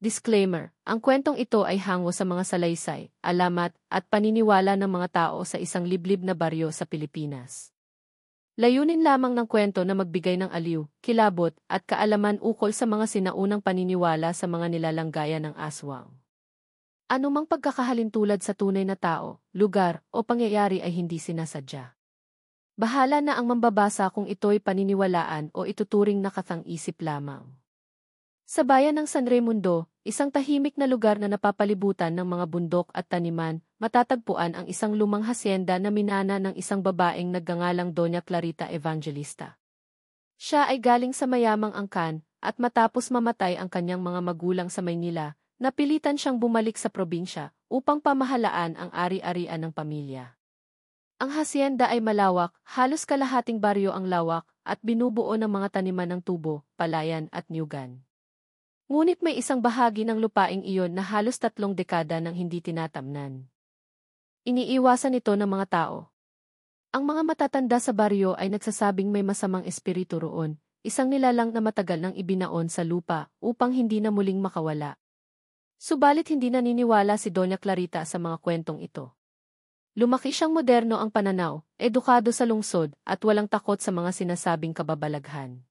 Disclaimer, ang kwentong ito ay hango sa mga salaysay, alamat, at paniniwala ng mga tao sa isang liblib na baryo sa Pilipinas. Layunin lamang ng kwento na magbigay ng aliw, kilabot, at kaalaman ukol sa mga sinaunang paniniwala sa mga nilalang gaya ng aswang. Anumang pagkakahalintulad sa tunay na tao, lugar, o pangyayari ay hindi sinasadya. Bahala na ang mambabasa kung ito'y paniniwalaan o ituturing na katang-isip lamang. Sa bayan ng San Raimundo, isang tahimik na lugar na napapalibutan ng mga bundok at taniman, matatagpuan ang isang lumang hasyenda na minana ng isang babaeng nagngangalang Doña Clarita Evangelista. Siya ay galing sa mayamang angkan, at matapos mamatay ang kanyang mga magulang sa Maynila, napilitan siyang bumalik sa probinsya upang pamahalaan ang ari-arian ng pamilya. Ang hasyenda ay malawak, halos kalahating baryo ang lawak, at binubuo ng mga taniman ng tubo, palayan at niyugan. Ngunit may isang bahagi ng lupaing iyon na halos 3 dekada nang hindi tinatamnan. Iniiwasan ito ng mga tao. Ang mga matatanda sa baryo ay nagsasabing may masamang espiritu roon, isang nilalang na matagal nang ibinaon sa lupa upang hindi na muling makawala. Subalit hindi naniniwala si Doña Clarita sa mga kwentong ito. Lumaki siyang moderno ang pananaw, edukado sa lungsod, at walang takot sa mga sinasabing kababalaghan.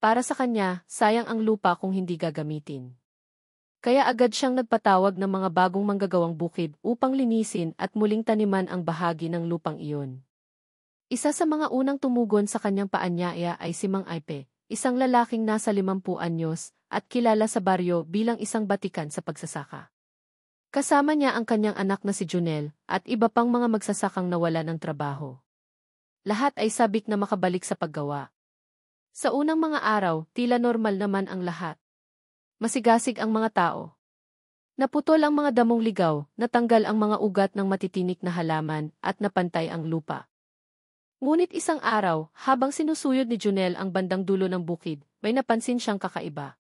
Para sa kanya, sayang ang lupa kung hindi gagamitin. Kaya agad siyang nagpatawag ng mga bagong manggagawang bukid upang linisin at muling taniman ang bahagi ng lupang iyon. Isa sa mga unang tumugon sa kanyang paanyaya ay si Mang Aipe, isang lalaking nasa 50 anyos at kilala sa baryo bilang isang batikan sa pagsasaka. Kasama niya ang kanyang anak na si Junel at iba pang mga magsasakang nawala ng trabaho. Lahat ay sabik na makabalik sa paggawa. Sa unang mga araw, tila normal naman ang lahat. Masigasig ang mga tao. Naputol ang mga damong ligaw, natanggal ang mga ugat ng matitinik na halaman, at napantay ang lupa. Ngunit isang araw, habang sinusuyod ni Junel ang bandang dulo ng bukid, may napansin siyang kakaiba.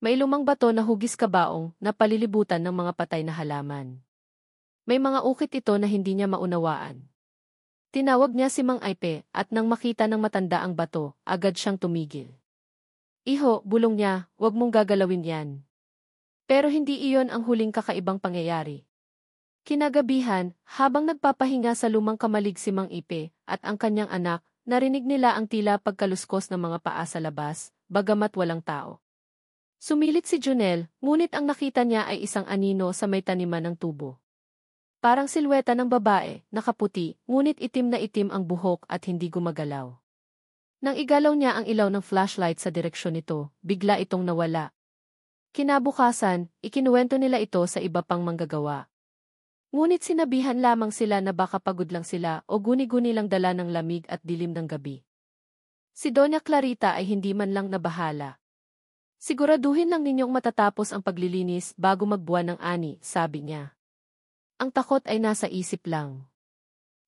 May lumang bato na hugis kabaong na palilibutan ng mga patay na halaman. May mga ukit ito na hindi niya maunawaan. Tinawag niya si Mang Aipe at nang makita ng matanda ang bato, agad siyang tumigil. Iho, bulong niya, huwag mong gagalawin yan. Pero hindi iyon ang huling kakaibang pangyayari. Kinagabihan, habang nagpapahinga sa lumang kamalig si Mang Aipe at ang kanyang anak, narinig nila ang tila pagkaluskos ng mga paa sa labas, bagamat walang tao. Sumilit si Junel, ngunit ang nakita niya ay isang anino sa may taniman ng tubo. Parang silweta ng babae, nakaputi, ngunit itim na itim ang buhok at hindi gumagalaw. Nang igalaw niya ang ilaw ng flashlight sa direksyon nito, bigla itong nawala. Kinabukasan, ikinuwento nila ito sa iba pang manggagawa. Ngunit sinabihan lamang sila na baka pagod lang sila o guni-guni lang dala ng lamig at dilim ng gabi. Si Doña Clarita ay hindi man lang nabahala. Siguraduhin lang ninyong matatapos ang paglilinis bago magbuwan ng ani, sabi niya. Ang takot ay nasa isip lang.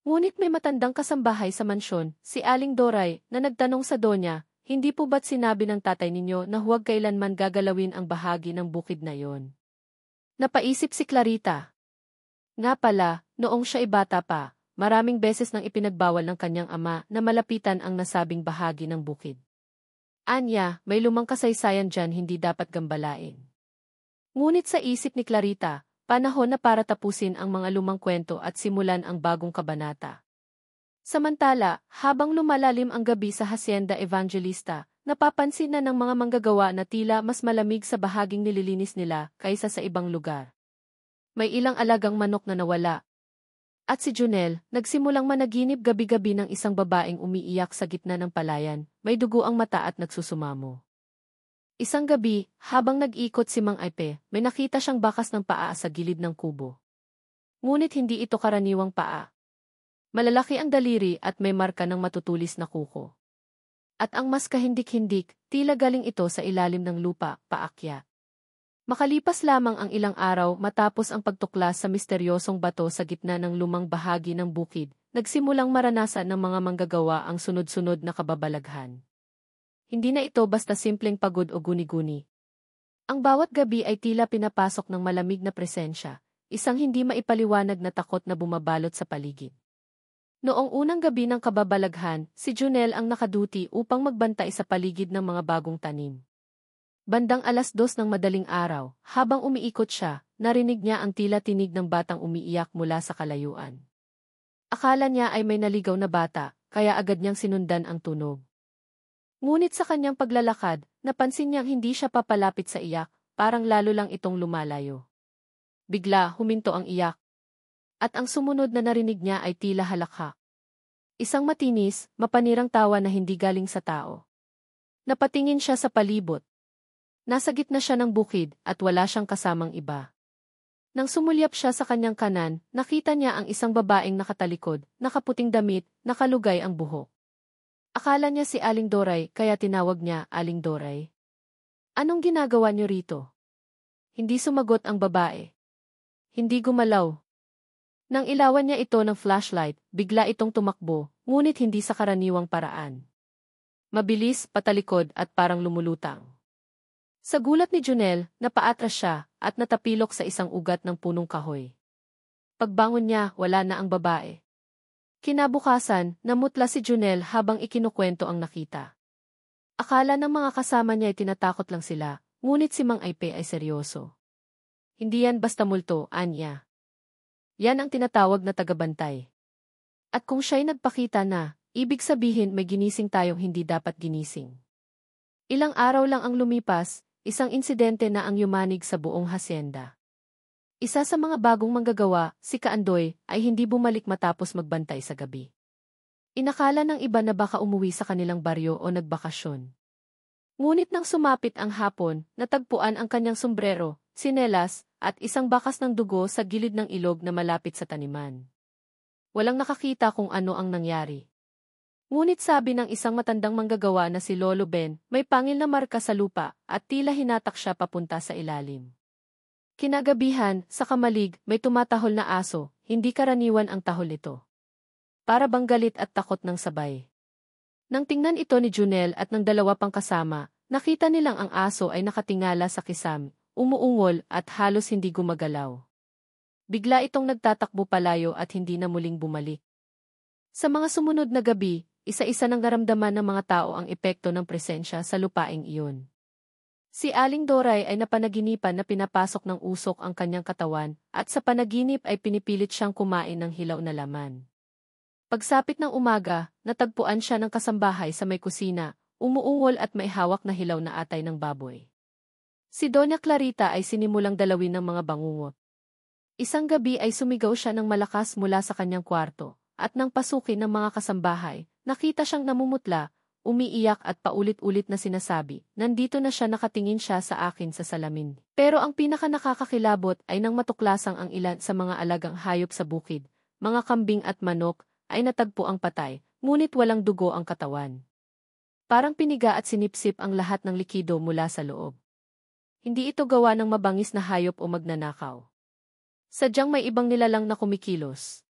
Ngunit may matandang kasambahay sa mansyon, si Aling Doray, na nagtanong sa Donya, hindi po ba't sinabi ng tatay ninyo na huwag kailanman gagalawin ang bahagi ng bukid na yon? Napaisip si Clarita. Nga pala, noong siya ay bata pa, maraming beses nang ipinagbawal ng kanyang ama na malapitan ang nasabing bahagi ng bukid. Anya, may lumang kasaysayan dyan hindi dapat gambalain. Ngunit sa isip ni Clarita, panahon na para tapusin ang mga lumang kwento at simulan ang bagong kabanata. Samantala, habang lumalalim ang gabi sa Hacienda Evangelista, napapansin na ng mga manggagawa na tila mas malamig sa bahaging nililinis nila kaysa sa ibang lugar. May ilang alagang manok na nawala. At si Junel, nagsimulang managinip gabi-gabi ng isang babaeng umiiyak sa gitna ng palayan, may dugo ang mata at nagsusumamo. Isang gabi, habang nag-ikot si Mang Aipe, may nakita siyang bakas ng paa sa gilid ng kubo. Ngunit hindi ito karaniwang paa. Malalaki ang daliri at may marka ng matutulis na kuko. At ang mas kahindik-hindik, tila galing ito sa ilalim ng lupa, paakyat. Makalipas lamang ang ilang araw matapos ang pagtuklas sa misteryosong bato sa gitna ng lumang bahagi ng bukid, nagsimulang maranasan ng mga manggagawa ang sunod-sunod na kababalaghan. Hindi na ito basta simpleng pagod o guni-guni. Ang bawat gabi ay tila pinapasok ng malamig na presensya, isang hindi maipaliwanag na takot na bumabalot sa paligid. Noong unang gabi ng kababalaghan, si Junel ang nakaduty upang magbantay sa paligid ng mga bagong tanim. Bandang 2:00 ng madaling araw, habang umiikot siya, narinig niya ang tila tinig ng batang umiiyak mula sa kalayuan. Akala niya ay may naligaw na bata, kaya agad niyang sinundan ang tunog. Ngunit sa kanyang paglalakad, napansin niyang hindi siya papalapit sa iyak, parang lalo lang itong lumalayo. Bigla, huminto ang iyak. At ang sumunod na narinig niya ay tila halakhak. Isang matinis, mapanirang tawa na hindi galing sa tao. Napatingin siya sa palibot. Nasa gitna siya ng bukid at wala siyang kasamang iba. Nang sumulyap siya sa kanyang kanan, nakita niya ang isang babaeng nakatalikod, nakaputing damit, nakalugay ang buhok. Akala niya si Aling Doray kaya tinawag niya Aling Doray. Anong ginagawa niyo rito? Hindi sumagot ang babae. Hindi gumalaw. Nang ilawan niya ito ng flashlight, bigla itong tumakbo, ngunit hindi sa karaniwang paraan. Mabilis, patalikod at parang lumulutang. Sa gulat ni Junel, napaatras siya at natapilok sa isang ugat ng punong kahoy. Pagbangon niya, wala na ang babae. Kinabukasan, namutla si Junel habang ikinukwento ang nakita. Akala ng mga kasama niya ay tinatakot lang sila, ngunit si Mang Aype ay seryoso. Hindi yan basta multo, anya. Yan ang tinatawag na tagabantay. At kung siya'y nagpakita na, ibig sabihin may ginising tayong hindi dapat ginising. Ilang araw lang ang lumipas, isang insidente na ang yumanig sa buong hasyenda. Isa sa mga bagong manggagawa, si Kaandoy, ay hindi bumalik matapos magbantay sa gabi. Inakala ng iba na baka umuwi sa kanilang baryo o nagbakasyon. Ngunit nang sumapit ang hapon, natagpuan ang kanyang sombrero, sinelas, at isang bakas ng dugo sa gilid ng ilog na malapit sa taniman. Walang nakakita kung ano ang nangyari. Ngunit sabi ng isang matandang manggagawa na si Lolo Ben, may pangil na marka sa lupa at tila hinatak siya papunta sa ilalim. Kinagabihan, sa kamalig, may tumatahol na aso, hindi karaniwan ang tahol ito. Para bang galit at takot ng sabay. Nang tingnan ito ni Junel at ng dalawa pang kasama, nakita nilang ang aso ay nakatingala sa kisam, umuungol at halos hindi gumagalaw. Bigla itong nagtatakbo palayo at hindi na muling bumalik. Sa mga sumunod na gabi, isa-isa nang naramdaman ng mga tao ang epekto ng presensya sa lupaing iyon. Si Aling Doray ay napanaginipan na pinapasok ng usok ang kanyang katawan at sa panaginip ay pinipilit siyang kumain ng hilaw na laman. Pagsapit ng umaga, natagpuan siya ng kasambahay sa may kusina, umuungol at may hawak na hilaw na atay ng baboy. Si Doña Clarita ay sinimulang dalawin ng mga bangungot. Isang gabi ay sumigaw siya ng malakas mula sa kanyang kwarto, at nang pasukin ng mga kasambahay, nakita siyang namumutla, umiiyak at paulit-ulit na sinasabi, nandito na siya nakatingin siya sa akin sa salamin. Pero ang pinaka nakakakilabot ay nang matuklasang ang ilan sa mga alagang hayop sa bukid, mga kambing at manok, ay natagpo ang patay, ngunit walang dugo ang katawan. Parang piniga at sinipsip ang lahat ng likido mula sa loob. Hindi ito gawa ng mabangis na hayop o magnanakaw. Sadyang may ibang nilalang na kumikilos.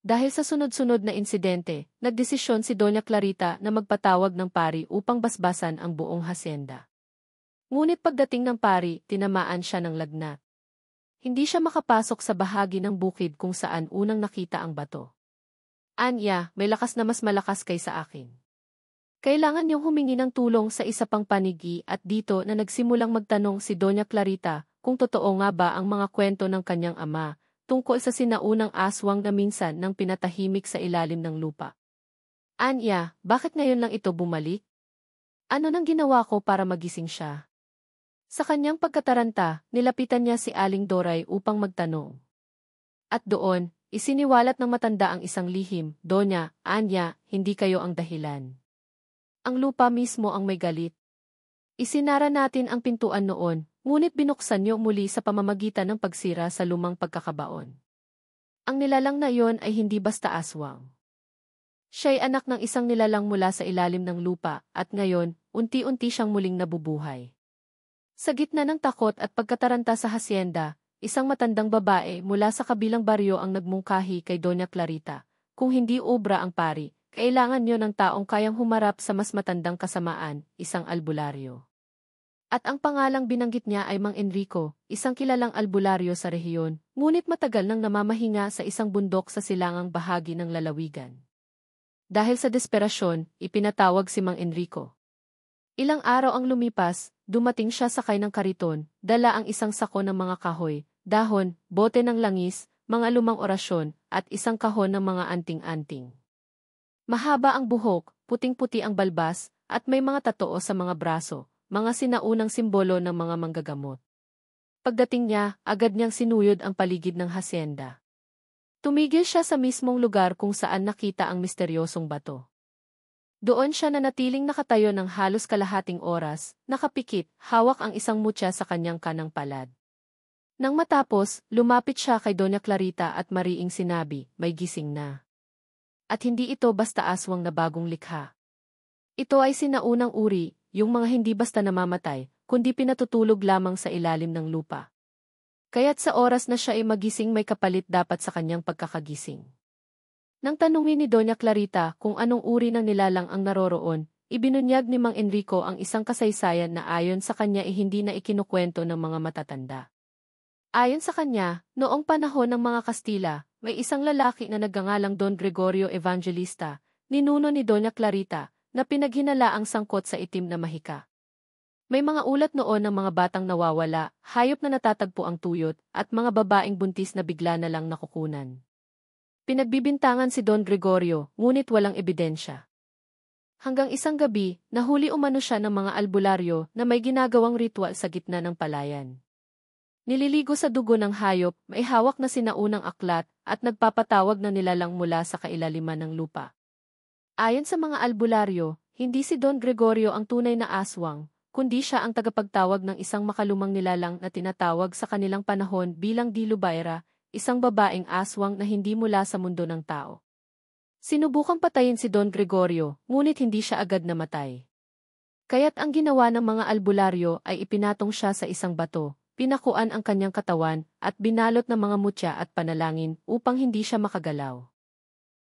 Dahil sa sunod-sunod na insidente, nagdesisyon si Doña Clarita na magpatawag ng pari upang basbasan ang buong hasyenda. Ngunit pagdating ng pari, tinamaan siya ng lagnat. Hindi siya makapasok sa bahagi ng bukid kung saan unang nakita ang bato. Anya, may lakas na mas malakas kaysa akin. Kailangan niyong humingi ng tulong sa isa pang panigi at dito na nagsimulang magtanong si Doña Clarita kung totoo nga ba ang mga kwento ng kanyang ama tungkol sa sinaunang aswang na minsan nang pinatahimik sa ilalim ng lupa. Anya, bakit ngayon lang ito bumalik? Ano nang ginawa ko para magising siya? Sa kanyang pagkataranta, nilapitan niya si Aling Doray upang magtanong. At doon, isiniwalat ng matanda ang isang lihim, Doña, Anya, hindi kayo ang dahilan. Ang lupa mismo ang may galit. Isinara natin ang pintuan noon, ngunit binuksan niyo muli sa pamamagitan ng pagsira sa lumang pagkakabaon. Ang nilalang na iyon ay hindi basta aswang. Siya'y anak ng isang nilalang mula sa ilalim ng lupa at ngayon, unti-unti siyang muling nabubuhay. Sa gitna ng takot at pagkataranta sa hasyenda, isang matandang babae mula sa kabilang baryo ang nagmungkahi kay Doña Clarita. Kung hindi obra ang pari, kailangan niyo ng taong kayang humarap sa mas matandang kasamaan, isang albularyo. At ang pangalang binanggit niya ay Mang Enrico, isang kilalang albularyo sa rehiyon, ngunit matagal nang namamahinga sa isang bundok sa silangang bahagi ng lalawigan. Dahil sa desperasyon, ipinatawag si Mang Enrico. Ilang araw ang lumipas, dumating siya sakay ng kariton, dala ang isang sako ng mga kahoy, dahon, bote ng langis, mga lumang orasyon, at isang kahon ng mga anting-anting. Mahaba ang buhok, puting-puti ang balbas, at may mga tatoo sa mga braso, mga sinaunang simbolo ng mga manggagamot. Pagdating niya, agad niyang sinuyod ang paligid ng hasyenda. Tumigil siya sa mismong lugar kung saan nakita ang misteryosong bato. Doon siya nanatiling nakatayo ng halos kalahating oras, nakapikit, hawak ang isang mutya sa kanyang kanang palad. Nang matapos, lumapit siya kay Doña Clarita at mariing sinabi, may gising na. At hindi ito basta aswang na bagong likha. Ito ay sinaunang uri, yung mga hindi basta namamatay, kundi pinatutulog lamang sa ilalim ng lupa. Kaya't sa oras na siya ay magising may kapalit dapat sa kanyang pagkakagising. Nang tanungin ni Doña Clarita kung anong uri ng nilalang ang naroroon, ibinunyag ni Mang Enrico ang isang kasaysayan na ayon sa kanya ay hindi na ikinukwento ng mga matatanda. Ayon sa kanya, noong panahon ng mga Kastila, may isang lalaki na nagngangalang Don Gregorio Evangelista, ninuno ni Doña Clarita, na pinaghinalaang sangkot sa itim na mahika. May mga ulat noon ng mga batang nawawala, hayop na natatagpo ang tuyot, at mga babaeng buntis na bigla na lang nakukunan. Pinagbibintangan si Don Gregorio, ngunit walang ebidensya. Hanggang isang gabi, nahuli umano siya ng mga albularyo na may ginagawang ritual sa gitna ng palayan. Nililigo sa dugo ng hayop, may hawak na sinaunang aklat, at nagpapatawag na nilalang mula sa kailaliman ng lupa. Ayon sa mga albularyo, hindi si Don Gregorio ang tunay na aswang, kundi siya ang tagapagtawag ng isang makalumang nilalang na tinatawag sa kanilang panahon bilang Dilubayra, isang babaeng aswang na hindi mula sa mundo ng tao. Sinubukang patayin si Don Gregorio, ngunit hindi siya agad namatay. Kaya't ang ginawa ng mga albularyo ay ipinatong siya sa isang bato, pinakuan ang kanyang katawan, at binalot ng mga mutya at panalangin upang hindi siya makagalaw.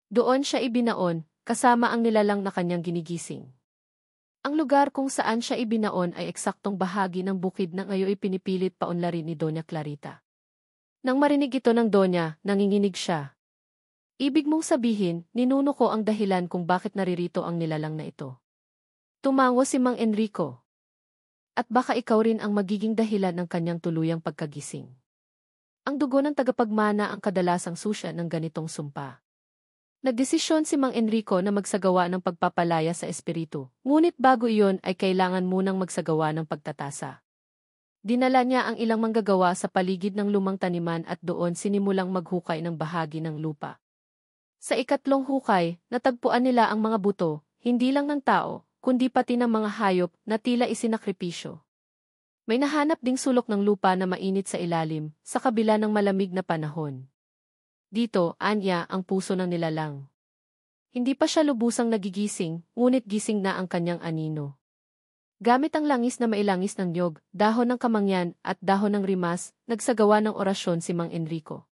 Doon siya ibinaon, kasama ang nilalang na kanyang ginigising. Ang lugar kung saan siya ibinaon ay eksaktong bahagi ng bukid na ngayon pinipilit paunlarin ni Doña Clarita. Nang marinig ito ng Doña, nanginginig siya. Ibig mong sabihin, ninuno ko ang dahilan kung bakit naririto ang nilalang na ito. Tumango si Mang Enrico. At baka ikaw rin ang magiging dahilan ng kanyang tuluyang pagkagising. Ang dugo ng tagapagmana ang kadalasang susya ng ganitong sumpa. Nagdesisyon si Mang Enrico na magsagawa ng pagpapalaya sa espiritu, ngunit bago iyon ay kailangan munang magsagawa ng pagtatasa. Dinala niya ang ilang manggagawa sa paligid ng lumang taniman at doon sinimulang maghukay ng bahagi ng lupa. Sa ikatlong hukay, natagpuan nila ang mga buto, hindi lang ng tao, kundi pati ng mga hayop na tila isinakripisyo. May nahanap ding sulok ng lupa na mainit sa ilalim, sa kabila ng malamig na panahon. Dito, anya, ang puso ng nilalang. Hindi pa siya lubusang nagigising, ngunit gising na ang kanyang anino. Gamit ang langis na mailangis ng niyog, dahon ng kamangyan, at dahon ng rimas, nagsagawa ng orasyon si Mang Enrico.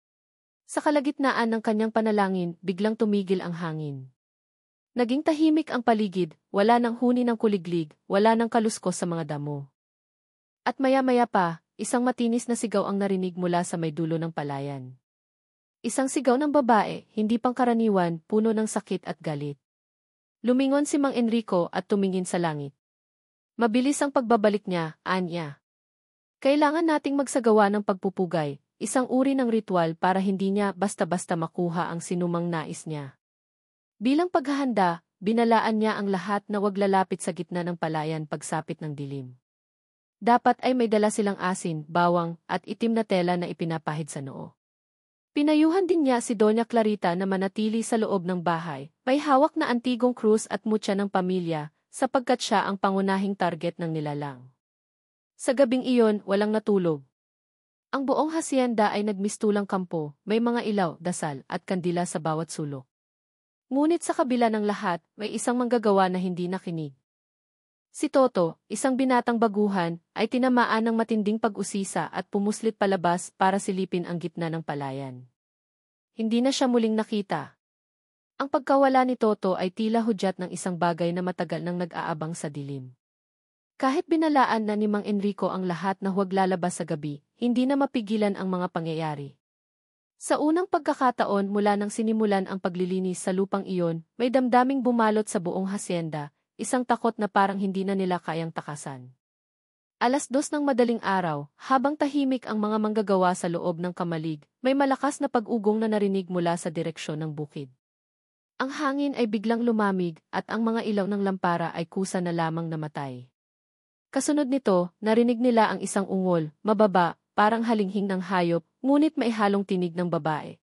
Sa kalagitnaan ng kanyang panalangin, biglang tumigil ang hangin. Naging tahimik ang paligid, wala nang huni ng kuliglig, wala nang kaluskos sa mga damo. At maya-maya pa, isang matinis na sigaw ang narinig mula sa may dulo ng palayan. Isang sigaw ng babae, hindi pangkaraniwan, puno ng sakit at galit. Lumingon si Mang Enrico at tumingin sa langit. Mabilis ang pagbabalik niya, anya. Kailangan nating magsagawa ng pagpupugay, isang uri ng ritual para hindi niya basta-basta makuha ang sinumang nais niya. Bilang paghahanda, binalaan niya ang lahat na wag lalapit sa gitna ng palayan pagsapit ng dilim. Dapat ay may dala silang asin, bawang, at itim na tela na ipinapahid sa noo. Pinayuhan din niya si Doña Clarita na manatili sa loob ng bahay, may hawak na antigong krus at mutya ng pamilya, sapagkat siya ang pangunahing target ng nilalang. Sa gabing iyon, walang natulog. Ang buong hasyenda ay nagmistulang kampo, may mga ilaw, dasal, at kandila sa bawat sulok. Ngunit sa kabila ng lahat, may isang manggagawa na hindi nakinig. Si Toto, isang binatang baguhan, ay tinamaan ng matinding pag-usisa at pumuslit palabas para silipin ang gitna ng palayan. Hindi na siya muling nakita. Ang pagkawala ni Toto ay tila hudyat ng isang bagay na matagal nang nag-aabang sa dilim. Kahit binalaan na ni Mang Enrico ang lahat na huwag lalabas sa gabi, hindi na mapigilan ang mga pangyayari. Sa unang pagkakataon mula nang sinimulan ang paglilinis sa lupang iyon, may damdaming bumalot sa buong hasyenda, isang takot na parang hindi na nila kayang takasan. 2:00 ng madaling araw, habang tahimik ang mga manggagawa sa loob ng kamalig, may malakas na pag-ugong na narinig mula sa direksyon ng bukid. Ang hangin ay biglang lumamig at ang mga ilaw ng lampara ay kusa na lamang namatay. Kasunod nito, narinig nila ang isang ungol, mababa, parang halinghing ng hayop, ngunit may halong tinig ng babae.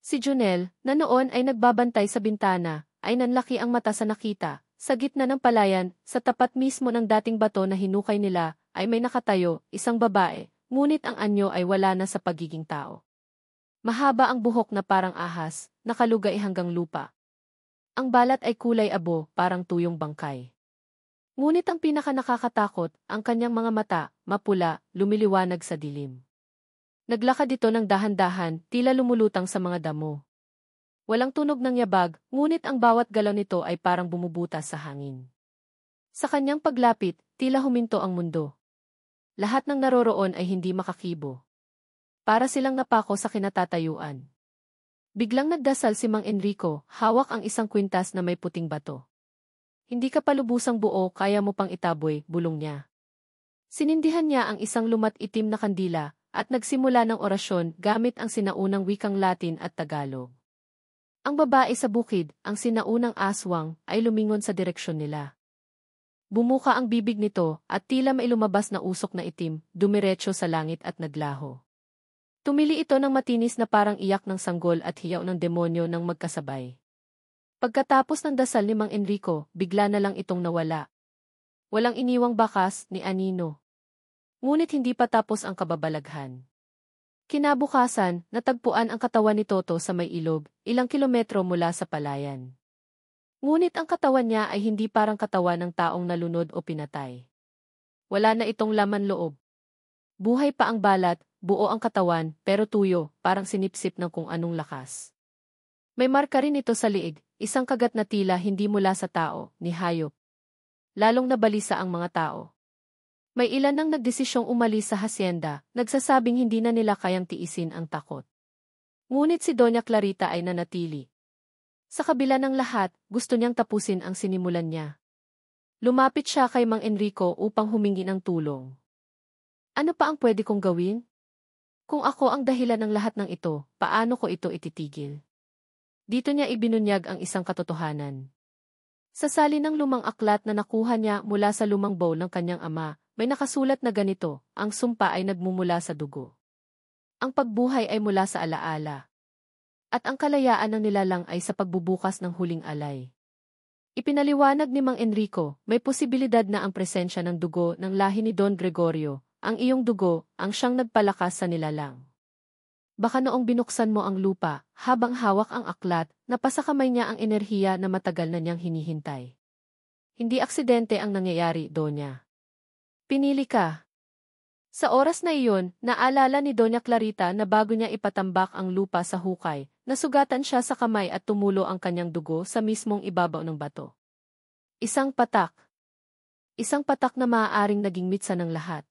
Si Junel, na noon ay nagbabantay sa bintana, ay nanlaki ang mata sa nakita. Sa gitna ng palayan, sa tapat mismo ng dating bato na hinukay nila, ay may nakatayo, isang babae, ngunit ang anyo ay wala na sa pagiging tao. Mahaba ang buhok na parang ahas, nakalugay hanggang lupa. Ang balat ay kulay abo, parang tuyong bangkay. Ngunit ang pinaka-nakakatakot, ang kanyang mga mata, mapula, lumiliwanag sa dilim. Naglakad ito ng dahan-dahan, tila lumulutang sa mga damo. Walang tunog ng yabag, ngunit ang bawat galaw nito ay parang bumubutas sa hangin. Sa kanyang paglapit, tila huminto ang mundo. Lahat ng naroroon ay hindi makakibo. Para silang napako sa kinatatayuan. Biglang nagdasal si Mang Enrico, hawak ang isang kwintas na may puting bato. Hindi ka palubusang buo, kaya mo pang itaboy, bulong niya. Sinindihan niya ang isang lumat itim na kandila, at nagsimula ng orasyon gamit ang sinaunang wikang Latin at Tagalog. Ang babae sa bukid, ang sinaunang aswang, ay lumingon sa direksyon nila. Bumuka ang bibig nito, at tila may lumabas na usok na itim, dumiretso sa langit at naglaho. Tumili ito ng matinis na parang iyak ng sanggol at hiyaw ng demonyo ng magkasabay. Pagkatapos ng dasal ni Mang Enrico, bigla na lang itong nawala. Walang iniwang bakas ni Anino. Ngunit hindi pa tapos ang kababalaghan. Kinabukasan, natagpuan ang katawan ni Toto sa may ilog, ilang kilometro mula sa palayan. Ngunit ang katawan niya ay hindi parang katawan ng taong nalunod o pinatay. Wala na itong laman loob. Buhay pa ang balat, buo ang katawan, pero tuyo, parang sinipsip ng kung anong lakas. May marka rin ito sa liig, isang kagat na tila hindi mula sa tao, ni hayop. Lalong nabalisa ang mga tao. May ilan nang nagdesisyong umalis sa hasyenda, nagsasabing hindi na nila kayang tiisin ang takot. Ngunit si Doña Clarita ay nanatili. Sa kabila ng lahat, gusto niyang tapusin ang sinimulan niya. Lumapit siya kay Mang Enrico upang humingi ng tulong. Ano pa ang pwede kong gawin? Kung ako ang dahilan ng lahat ng ito, paano ko ito ititigil? Dito niya ibinunyag ang isang katotohanan. Sa sali ng lumang aklat na nakuha niya mula sa lumang bowl ng kanyang ama, may nakasulat na ganito, ang sumpa ay nagmumula sa dugo. Ang pagbuhay ay mula sa alaala. At ang kalayaan ng nilalang ay sa pagbubukas ng huling alay. Ipinaliwanag ni Mang Enrico, may posibilidad na ang presensya ng dugo ng lahi ni Don Gregorio, ang iyong dugo, ang siyang nagpalakas sa nilalang. Baka noong binuksan mo ang lupa, habang hawak ang aklat, napasa kamay niya ang enerhiya na matagal na niyang hinihintay. Hindi aksidente ang nangyayari, Donya. Pinili ka. Sa oras na iyon, naalala ni Doña Clarita na bago niya ipatambak ang lupa sa hukay, nasugatan siya sa kamay at tumulo ang kanyang dugo sa mismong ibabaw ng bato. Isang patak. Isang patak na maaaring naging mitsa ng lahat.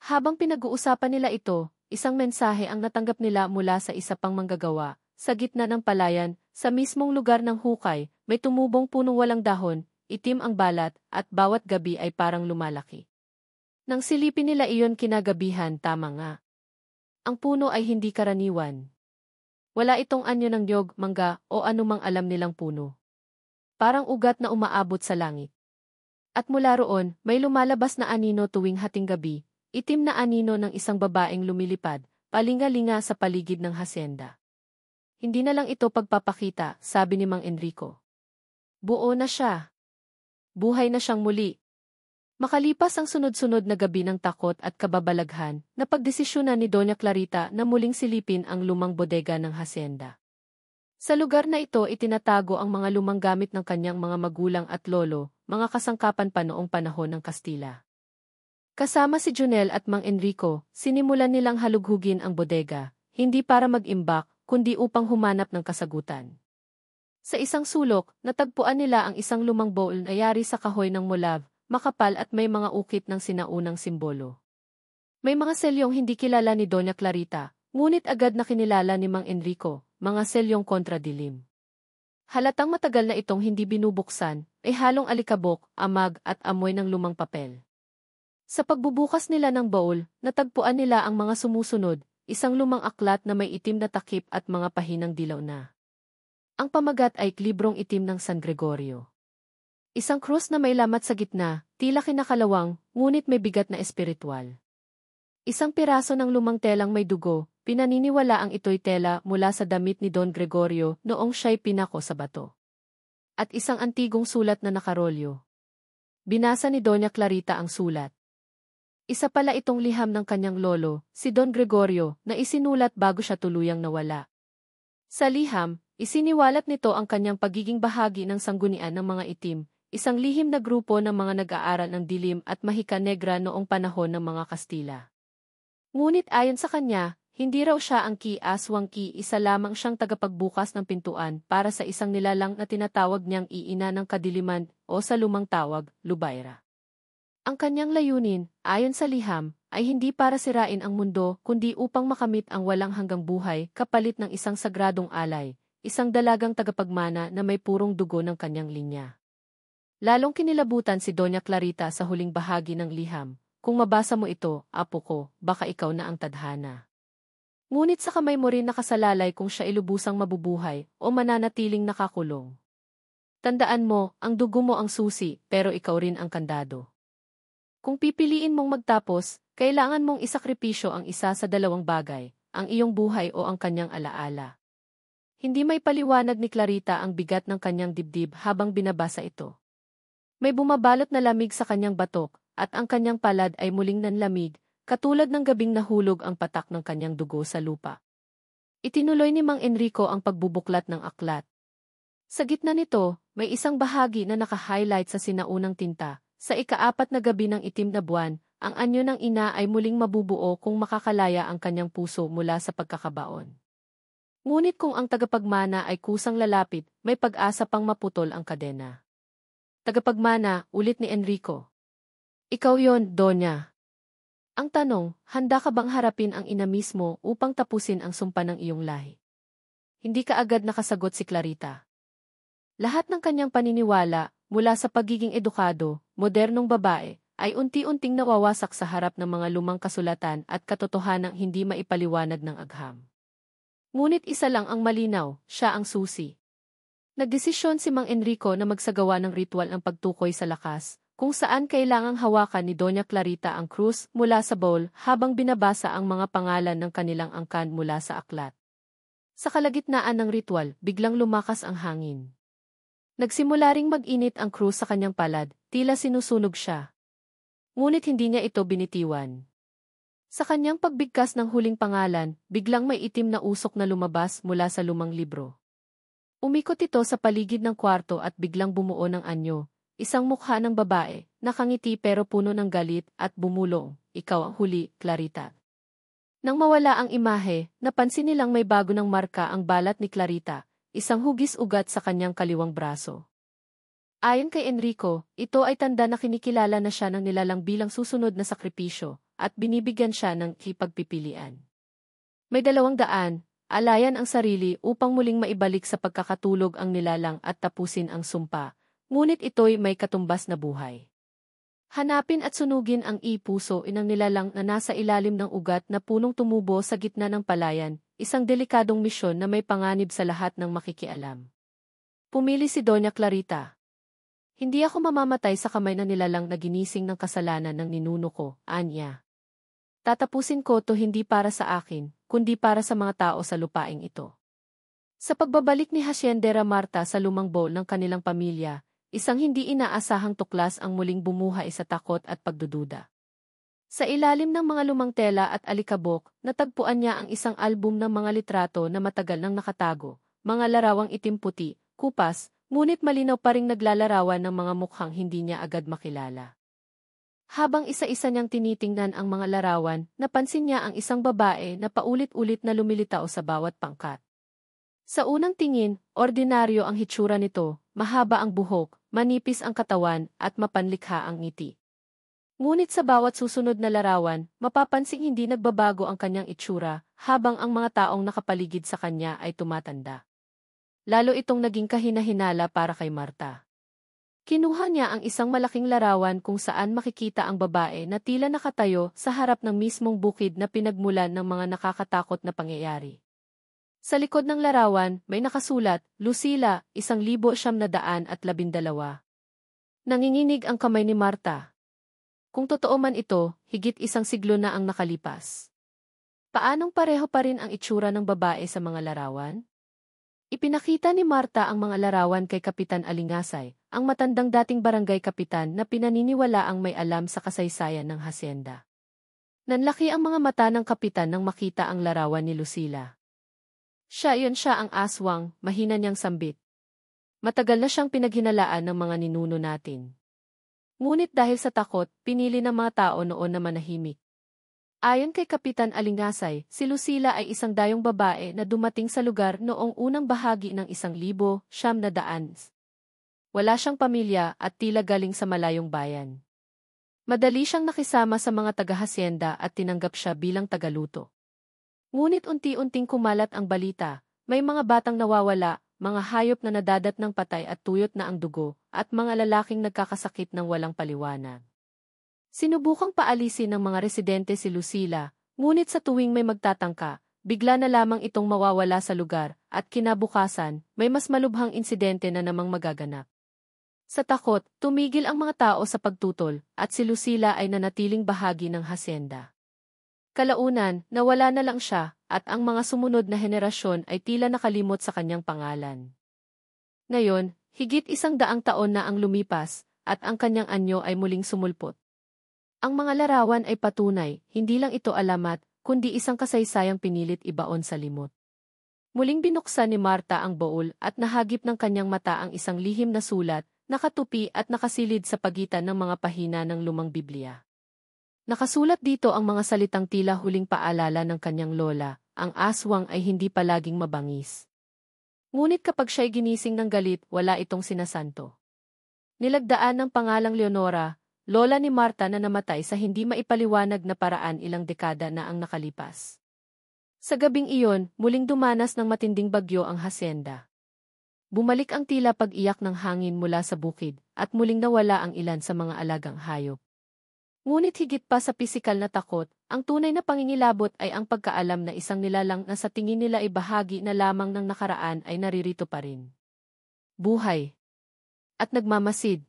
Habang pinag-uusapan nila ito, isang mensahe ang natanggap nila mula sa isa pang manggagawa, sa gitna ng palayan, sa mismong lugar ng hukay, may tumubong punong walang dahon, itim ang balat, at bawat gabi ay parang lumalaki. Nang silipin nila iyon kinagabihan, tama nga. Ang puno ay hindi karaniwan. Wala itong anyo ng niyog, mangga, o anumang alam nilang puno. Parang ugat na umaabot sa langit. At mula roon, may lumalabas na anino tuwing hating gabi, itim na anino ng isang babaeng lumilipad, palinga-linga sa paligid ng hasyenda. Hindi na lang ito pagpapakita, sabi ni Mang Enrico. Buo na siya. Buhay na siyang muli. Makalipas ang sunod-sunod na gabi ng takot at kababalaghan, napagdesisyonan ni Doña Clarita na muling silipin ang lumang bodega ng hasyenda. Sa lugar na ito itinatago ang mga lumang gamit ng kanyang mga magulang at lolo, mga kasangkapan pa noong panahon ng Kastila. Kasama si Junel at Mang Enrico, sinimulan nilang halughugin ang bodega, hindi para mag-imbak, kundi upang humanap ng kasagutan. Sa isang sulok, natagpuan nila ang isang lumang bowl na yari sa kahoy ng mulav, makapal at may mga ukit ng sinaunang simbolo. May mga selyong hindi kilala ni Doña Clarita, ngunit agad na kinilala ni Mang Enrico, mga selyong kontradilim. Halatang matagal na itong hindi binubuksan, ay halong alikabok, amag at amoy ng lumang papel. Sa pagbubukas nila ng baul, natagpuan nila ang mga sumusunod, isang lumang aklat na may itim na takip at mga pahinang dilaw na. Ang pamagat ay librong itim ng San Gregorio. Isang krus na may lamat sa gitna, tila kinakalawang, ngunit may bigat na espiritual. Isang piraso ng lumang telang may dugo, pinaniniwalaang ito'y tela mula sa damit ni Don Gregorio noong siya'y pinako sa bato. At isang antigong sulat na nakarolyo. Binasa ni Doña Clarita ang sulat. Isa pala itong liham ng kanyang lolo, si Don Gregorio, na isinulat bago siya tuluyang nawala. Sa liham, isiniwalat nito ang kanyang pagiging bahagi ng sanggunian ng mga itim, isang lihim na grupo ng mga nag-aaral ng dilim at mahika negra noong panahon ng mga Kastila. Ngunit ayon sa kanya, hindi raw siya ang Aswang isa lamang siyang tagapagbukas ng pintuan para sa isang nilalang na tinatawag niyang iina ng kadiliman o sa lumang tawag, Lubayra. Ang kanyang layunin, ayon sa liham, ay hindi para sirain ang mundo kundi upang makamit ang walang hanggang buhay kapalit ng isang sagradong alay, isang dalagang tagapagmana na may purong dugo ng kanyang linya. Lalong kinilabutan si Doña Clarita sa huling bahagi ng liham. Kung mabasa mo ito, apo ko, baka ikaw na ang tadhana. Ngunit sa kamay mo rin nakasalalay kung siya ilubusang mabubuhay o mananatiling nakakulong. Tandaan mo, ang dugo mo ang susi, pero ikaw rin ang kandado. Kung pipiliin mong magtapos, kailangan mong isakripisyo ang isa sa dalawang bagay, ang iyong buhay o ang kanyang alaala. Hindi may paliwanag ni Clarita ang bigat ng kanyang dibdib habang binabasa ito. May bumabalot na lamig sa kanyang batok, at ang kanyang palad ay muling nanlamig, katulad ng gabing nahulog ang patak ng kanyang dugo sa lupa. Itinuloy ni Mang Enrico ang pagbubuklat ng aklat. Sa gitna nito, may isang bahagi na naka-highlight sa sinaunang tinta. Sa ika-4 na gabi ng itim na buwan, ang anyo ng ina ay muling mabubuo kung makakalaya ang kanyang puso mula sa pagkakabaon. Ngunit kung ang tagapagmana ay kusang lalapit, may pag-asa pang maputol ang kadena. Tagapagmana, ulit ni Enrico. Ikaw yon, Donya. Ang tanong, handa ka bang harapin ang ina mismo upang tapusin ang sumpa ng iyong lahi? Hindi ka agad nakasagot si Clarita. Lahat ng kanyang paniniwala, mula sa pagiging edukado, modernong babae, ay unti-unting nawawasak sa harap ng mga lumang kasulatan at katotohanang hindi maipaliwanag ng agham. Ngunit isa lang ang malinaw, siya ang susi. Nagdesisyon si Mang Enrico na magsagawa ng ritual ng pagtukoy sa lakas, kung saan kailangang hawakan ni Doña Clarita ang krus mula sa bowl habang binabasa ang mga pangalan ng kanilang angkan mula sa aklat. Sa kalagitnaan ng ritual, biglang lumakas ang hangin. Nagsimula ring mag-init ang krus sa kanyang palad, tila sinusunog siya. Ngunit hindi niya ito binitiwan. Sa kanyang pagbigkas ng huling pangalan, biglang may itim na usok na lumabas mula sa lumang libro. Umikot ito sa paligid ng kwarto at biglang bumuo ng anyo, isang mukha ng babae, nakangiti pero puno ng galit at bumulong, ikaw ang huli, Clarita. Nang mawala ang imahe, napansin nilang may bago ng marka ang balat ni Clarita. Isang hugis-ugat sa kanyang kaliwang braso. Ayon kay Enrico, ito ay tanda na kinikilala na siya ng nilalang bilang susunod na sakripisyo, at binibigyan siya ng ipagpipilian. May 200, alayan ang sarili upang muling maibalik sa pagkakatulog ang nilalang at tapusin ang sumpa, ngunit ito'y may katumbas na buhay. Hanapin at sunugin ang puso inang nilalang na nasa ilalim ng ugat na punong tumubo sa gitna ng palayan, isang delikadong misyon na may panganib sa lahat ng makikialam. Pumili si Doña Clarita. Hindi ako mamamatay sa kamay na nilalang na ginising ng kasalanan ng ninuno ko, anya. Tatapusin ko to hindi para sa akin, kundi para sa mga tao sa lupaing ito. Sa pagbabalik ni Haciendera Marta sa lumang bowl ng kanilang pamilya, isang hindi inaasahang tuklas ang muling bumuhay sa takot at pagdududa. Sa ilalim ng mga lumang tela at alikabok, natagpuan niya ang isang album ng mga litrato na matagal nang nakatago, mga larawang itim-puti, kupas, ngunit malinaw pa ring naglalarawan ng mga mukhang hindi niya agad makilala. Habang isa-isa niyang tinitingnan ang mga larawan, napansin niya ang isang babae na paulit-ulit na lumilitaw sa bawat pangkat. Sa unang tingin, ordinaryo ang hitsura nito, mahaba ang buhok, manipis ang katawan, at mapanlikha ang ngiti. Ngunit sa bawat susunod na larawan, mapapansing hindi nagbabago ang kanyang itsura, habang ang mga taong nakapaligid sa kanya ay tumatanda. Lalo itong naging kahina-hinala para kay Marta. Kinuha niya ang isang malaking larawan kung saan makikita ang babae na tila nakatayo sa harap ng mismong bukid na pinagmulan ng mga nakakatakot na pangyayari. Sa likod ng larawan, may nakasulat, Lucila, 1912. Nanginginig ang kamay ni Marta. Kung totoo man ito, higit isang siglo na ang nakalipas. Paanong pareho pa rin ang itsura ng babae sa mga larawan? Ipinakita ni Marta ang mga larawan kay Kapitan Alingasay, ang matandang dating barangay kapitan na pinaniniwala ang may alam sa kasaysayan ng hasyenda. Nanlaki ang mga mata ng kapitan nang makita ang larawan ni Lucila. Siya ang aswang, mahina niyang sambit. Matagal na siyang pinaghinalaan ng mga ninuno natin. Ngunit dahil sa takot, pinili ng mga tao noon na manahimik. Ayon kay Kapitan Alingasay, si Lucila ay isang dayong babae na dumating sa lugar noong unang bahagi ng 1900. Wala siyang pamilya at tila galing sa malayong bayan. Madali siyang nakisama sa mga taga-hasyenda at tinanggap siya bilang tagaluto. Ngunit unti-unting kumalat ang balita, may mga batang nawawala, mga hayop na nadadat ng patay at tuyot na ang dugo, at mga lalaking nagkakasakit ng walang paliwanag. Sinubukang paalisin ng mga residente si Lucila, ngunit sa tuwing may magtatangka, bigla na lamang itong mawawala sa lugar, at kinabukasan, may mas malubhang insidente na namang magaganap. Sa takot, tumigil ang mga tao sa pagtutol, at si Lucila ay nanatiling bahagi ng hasyenda. Kalaunan, nawala na lang siya, at ang mga sumunod na henerasyon ay tila nakalimot sa kanyang pangalan. Ngayon, higit 100 taon na ang lumipas, at ang kanyang anyo ay muling sumulpot. Ang mga larawan ay patunay, hindi lang ito alamat, kundi isang kasaysayang pinilit ibaon sa limot. Muling binuksan ni Marta ang bowl at nahagip ng kanyang mata ang isang lihim na sulat, nakatupi at nakasilid sa pagitan ng mga pahina ng lumang Biblia. Nakasulat dito ang mga salitang tila huling paalala ng kanyang lola, ang aswang ay hindi palaging mabangis. Ngunit kapag siya'y ginising ng galit, wala itong sinasanto. Nilagdaan ng pangalang Leonora, lola ni Marta na namatay sa hindi maipaliwanag na paraan ilang dekada na ang nakalipas. Sa gabing iyon, muling dumanas ng matinding bagyo ang hasyenda. Bumalik ang tila pag-iyak ng hangin mula sa bukid, at muling nawala ang ilan sa mga alagang hayop. Ngunit higit pa sa pisikal na takot, ang tunay na pangingilabot ay ang pagkaalam na isang nilalang na sa tingin nila ay bahagi na lamang ng nakaraan ay naririto pa rin. Buhay. At nagmamasid.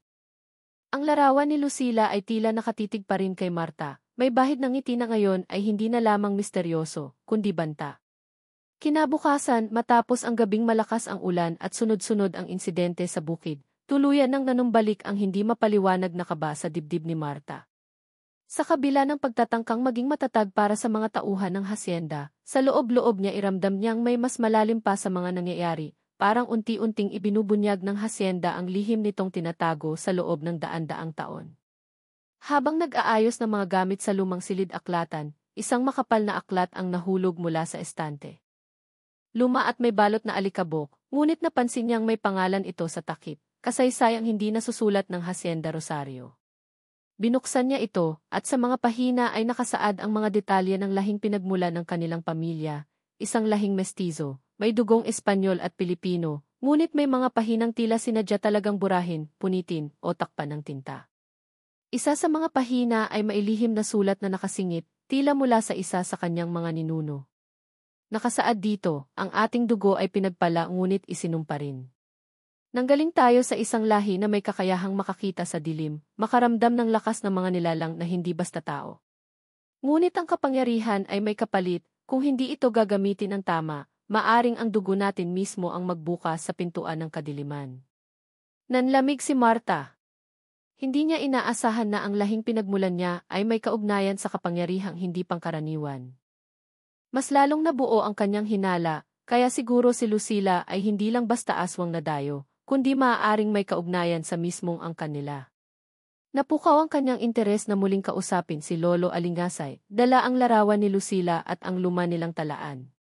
Ang larawan ni Lucila ay tila nakatitig pa rin kay Marta, may bahid ng ngiti na ngayon ay hindi na lamang misteryoso, kundi banta. Kinabukasan, matapos ang gabing malakas ang ulan at sunod-sunod ang insidente sa bukid, tuluyan nang nanumbalik ang hindi mapaliwanag na kaba sa dibdib ni Marta. Sa kabila ng pagtatangkang maging matatag para sa mga tauhan ng hasyenda, sa loob-loob niya iramdam niyang may mas malalim pa sa mga nangyayari, parang unti-unting ibinubunyag ng hasyenda ang lihim nitong tinatago sa loob ng daan-daang taon. Habang nag-aayos ng mga gamit sa lumang silid-aklatan, isang makapal na aklat ang nahulog mula sa estante. Luma at may balot na alikabok, ngunit napansin niyang may pangalan ito sa takip, kasaysayang hindi nasusulat ng Hacienda Rosario. Binuksan niya ito, at sa mga pahina ay nakasaad ang mga detalye ng lahing pinagmulan ng kanilang pamilya, isang lahing mestizo, may dugong Espanyol at Pilipino, ngunit may mga pahinang tila sinadya talagang burahin, punitin, o takpan ng tinta. Isa sa mga pahina ay mailihim na sulat na nakasingit, tila mula sa isa sa kanyang mga ninuno. Nakasaad dito, ang ating dugo ay pinagpala ngunit isinumpa rin. Nanggaling tayo sa isang lahi na may kakayahang makakita sa dilim, makaramdam ng lakas ng mga nilalang na hindi basta tao. Ngunit ang kapangyarihan ay may kapalit, kung hindi ito gagamitin ng tama, maaring ang dugo natin mismo ang magbukas sa pintuan ng kadiliman. Nanlamig si Marta. Hindi niya inaasahan na ang lahing pinagmulan niya ay may kaugnayan sa kapangyarihang hindi pangkaraniwan. Mas lalong nabuo ang kanyang hinala, kaya siguro si Lucila ay hindi lang basta aswang na dayo, kundi maaaring may kaugnayan sa mismong angkan nila. Napukaw ang kanyang interes na muling kausapin si Lolo Alingasay, dala ang larawan ni Lucila at ang luma nilang talaan.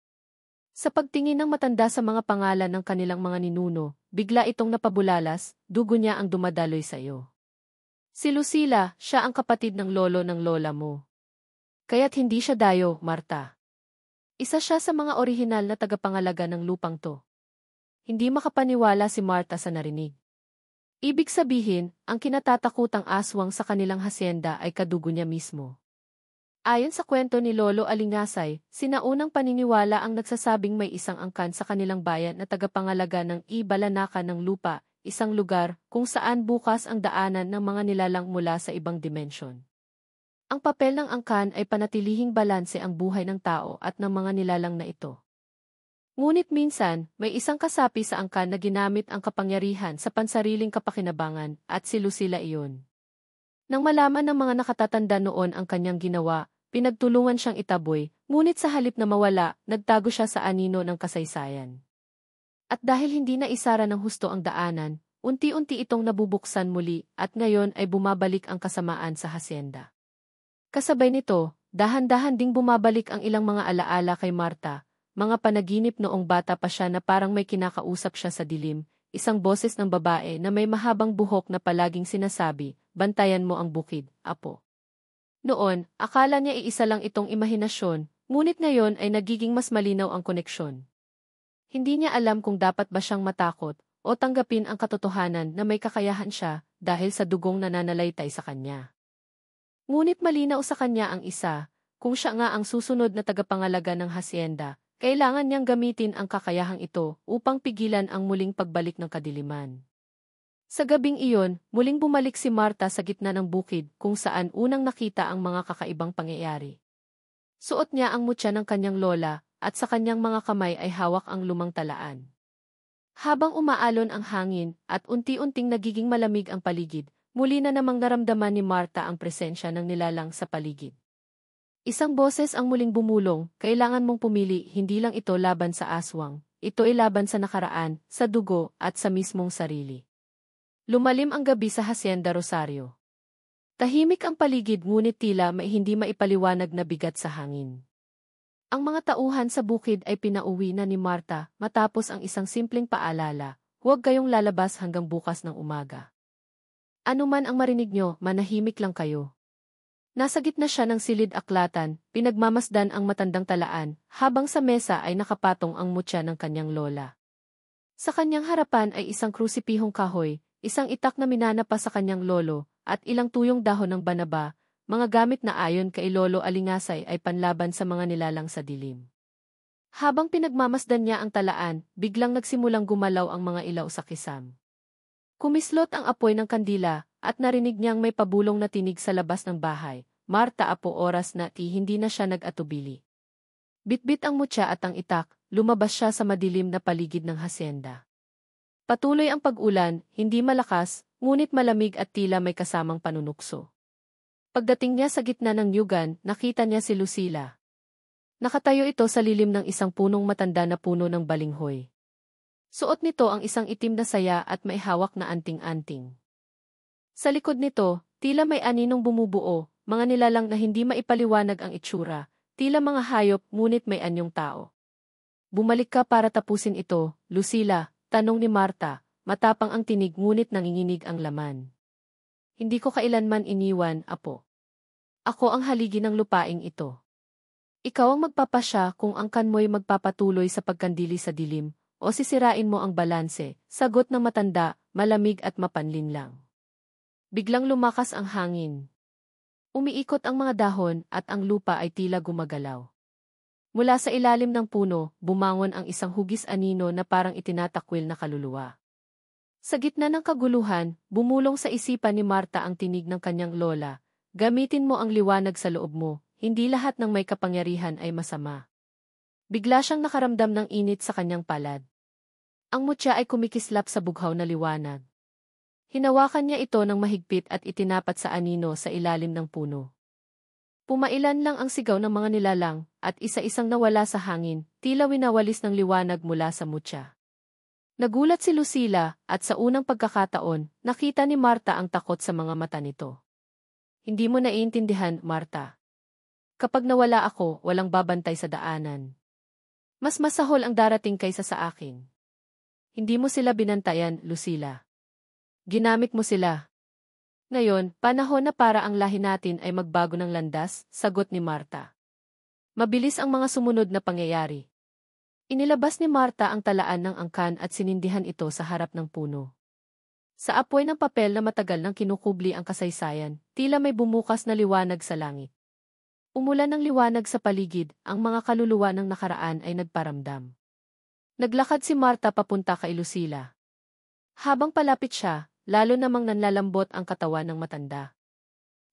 Sa pagtingin ng matanda sa mga pangalan ng kanilang mga ninuno, bigla itong napabulalas, dugo niya ang dumadaloy sa iyo. Si Lucila, siya ang kapatid ng lolo ng lola mo. Kaya't hindi siya dayo, Marta. Isa siya sa mga orihinal na tagapangalaga ng lupang to. Hindi makapaniwala si Marta sa narinig. Ibig sabihin, ang kinatatakutang aswang sa kanilang hasyenda ay kadugo niya mismo. Ayon sa kwento ni Lolo Alingasay, sinaunang paniniwala ang nagsasabing may isang angkan sa kanilang bayan na tagapangalaga ng ibalanakan ng lupa, isang lugar kung saan bukas ang daanan ng mga nilalang mula sa ibang dimensyon. Ang papel ng angkan ay panatilihing balanse ang buhay ng tao at ng mga nilalang na ito. Ngunit minsan, may isang kasapi sa angkan na ginamit ang kapangyarihan sa pansariling kapakinabangan at si Lucila iyon. Nang malaman ng mga nakatatanda noon ang kanyang ginawa, pinagtulungan siyang itaboy, ngunit sa halip na mawala, nagtago siya sa anino ng kasaysayan. At dahil hindi na isara ng husto ang daanan, unti-unti itong nabubuksan muli at ngayon ay bumabalik ang kasamaan sa hasyenda. Kasabay nito, dahan-dahan ding bumabalik ang ilang mga alaala kay Marta, mga panaginip noong bata pa siya na parang may kinakausap siya sa dilim, isang boses ng babae na may mahabang buhok na palaging sinasabi, "Bantayan mo ang bukid, apo." Noon, akala niya iisa lang itong imahinasyon, ngunit ngayon ay nagiging mas malinaw ang koneksyon. Hindi niya alam kung dapat ba siyang matakot o tanggapin ang katotohanan na may kakayahan siya dahil sa dugong nananalaytay sa kanya. Ngunit malinaw sa kanya ang isa, kung siya nga ang susunod na tagapangalaga ng hasyenda, kailangan niyang gamitin ang kakayahang ito upang pigilan ang muling pagbalik ng kadiliman. Sa gabing iyon, muling bumalik si Marta sa gitna ng bukid kung saan unang nakita ang mga kakaibang pangyayari. Suot niya ang mutya ng kanyang lola at sa kanyang mga kamay ay hawak ang lumang talaan. Habang umaalon ang hangin at unti-unting nagiging malamig ang paligid, muli na namang naramdaman ni Marta ang presensya ng nilalang sa paligid. Isang boses ang muling bumulong, "Kailangan mong pumili, hindi lang ito laban sa aswang, ito ay laban sa nakaraan, sa dugo, at sa mismong sarili." Lumalim ang gabi sa Hacienda Rosario. Tahimik ang paligid ngunit tila may hindi maipaliwanag na bigat sa hangin. Ang mga tauhan sa bukid ay pinauwi na ni Marta matapos ang isang simpleng paalala, "Huwag kayong lalabas hanggang bukas ng umaga. Ano man ang marinig nyo, manahimik lang kayo." Nasa gitna siya ng silid-aklatan, pinagmamasdan ang matandang talaan, habang sa mesa ay nakapatong ang mutya ng kanyang lola. Sa kanyang harapan ay isang krusipihong kahoy, isang itak na minanapa sa kanyang lolo, at ilang tuyong dahon ng banaba, mga gamit na ayon kay Lolo Alingasay ay panlaban sa mga nilalang sa dilim. Habang pinagmamasdan niya ang talaan, biglang nagsimulang gumalaw ang mga ilaw sa kisam. Kumislot ang apoy ng kandila, at narinig niyang may pabulong na tinig sa labas ng bahay. "Marta, apo, oras na." Hindi na siya nag-atubili. Bitbit ang mutya at ang itak, lumabas siya sa madilim na paligid ng hasyenda. Patuloy ang pag-ulan, hindi malakas, ngunit malamig at tila may kasamang panunukso. Pagdating niya sa gitna ng nyugan, nakita niya si Lucila. Nakatayo ito sa lilim ng isang punong matanda na puno ng balinghoy. Suot nito ang isang itim na saya at may hawak na anting-anting. Sa likod nito, tila may aninong bumubuo, mga nilalang na hindi maipaliwanag ang itsura, tila mga hayop ngunit may anyong tao. "Bumalik ka para tapusin ito, Lucila," tanong ni Marta, matapang ang tinig ngunit nanginginig ang laman. "Hindi ko kailanman iniwan, apo. Ako ang haligi ng lupaing ito. Ikaw ang magpapasya kung ang angkan mo'y magpapatuloy sa pagkandili sa dilim, o sisirain mo ang balanse," sagot ng matanda, malamig at mapanlinlang. Biglang lumakas ang hangin. Umiikot ang mga dahon at ang lupa ay tila gumagalaw. Mula sa ilalim ng puno, bumangon ang isang hugis anino na parang itinatakwil na kaluluwa. Sa gitna ng kaguluhan, bumulong sa isipan ni Marta ang tinig ng kanyang lola, "Gamitin mo ang liwanag sa loob mo, hindi lahat ng may kapangyarihan ay masama." Bigla siyang nakaramdam ng init sa kanyang palad. Ang mutya ay kumikislap sa bughaw na liwanag. Hinawakan niya ito ng mahigpit at itinapat sa anino sa ilalim ng puno. Pumailan lang ang sigaw ng mga nilalang, at isa-isang nawala sa hangin, tila winawalis ng liwanag mula sa mutya. Nagulat si Lucila, at sa unang pagkakataon, nakita ni Marta ang takot sa mga mata nito. "Hindi mo naiintindihan, Marta. Kapag nawala ako, walang babantay sa daanan. Mas masahol ang darating kaysa sa akin. Hindi mo sila binantayan, Lucila. Ginamit mo sila. Ngayon, panahon na para ang lahi natin ay magbago ng landas," sagot ni Marta. Mabilis ang mga sumunod na pangyayari. Inilabas ni Marta ang talaan ng angkan at sinindihan ito sa harap ng puno. Sa apoy ng papel na matagal nang kinukubli ang kasaysayan, tila may bumukas na liwanag sa langit. Umulan ng liwanag sa paligid, ang mga kaluluwa ng nakaraan ay nagparamdam. Naglakad si Marta papunta kay Lucila. Habang palapit siya, lalo namang nanlalambot ang katawan ng matanda.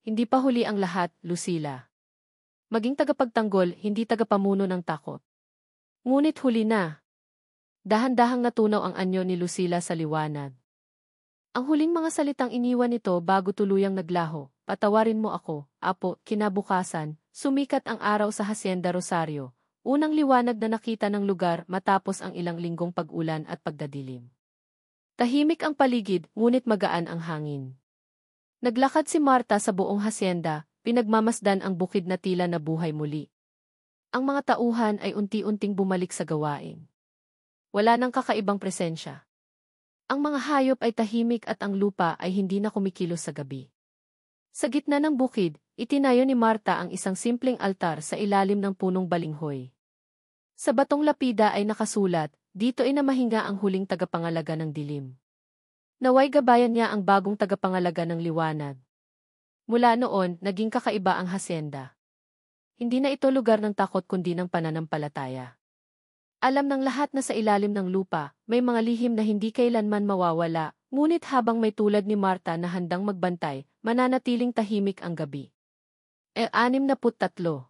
Hindi pa huli ang lahat, Lucila. Maging tagapagtanggol, hindi tagapamuno ng takot. Ngunit huli na. Dahan-dahang natunaw ang anyo ni Lucila sa liwanag. Ang huling mga salitang iniwan nito bago tuluyang naglaho, "Patawarin mo ako, Apo." Kinabukasan, sumikat ang araw sa Hacienda Rosario, unang liwanag na nakita ng lugar matapos ang ilang linggong pag-ulan at pagdadilim. Tahimik ang paligid, ngunit magaan ang hangin. Naglakad si Marta sa buong hacienda, pinagmamasdan ang bukid na tila nabuhay muli. Ang mga tauhan ay unti-unting bumalik sa gawain. Wala nang kakaibang presensya. Ang mga hayop ay tahimik at ang lupa ay hindi na kumikilos sa gabi. Sa gitna ng bukid, itinayo ni Marta ang isang simpleng altar sa ilalim ng punong balinghoy. Sa batong lapida ay nakasulat, "Dito ay namahinga ang huling tagapangalaga ng dilim." Naway gabayan niya ang bagong tagapangalaga ng liwanag. Mula noon, naging kakaiba ang hacienda. Hindi na ito lugar ng takot kundi ng pananampalataya. Alam ng lahat na sa ilalim ng lupa, may mga lihim na hindi kailanman mawawala, ngunit habang may tulad ni Marta na handang magbantay, mananatiling tahimik ang gabi. 63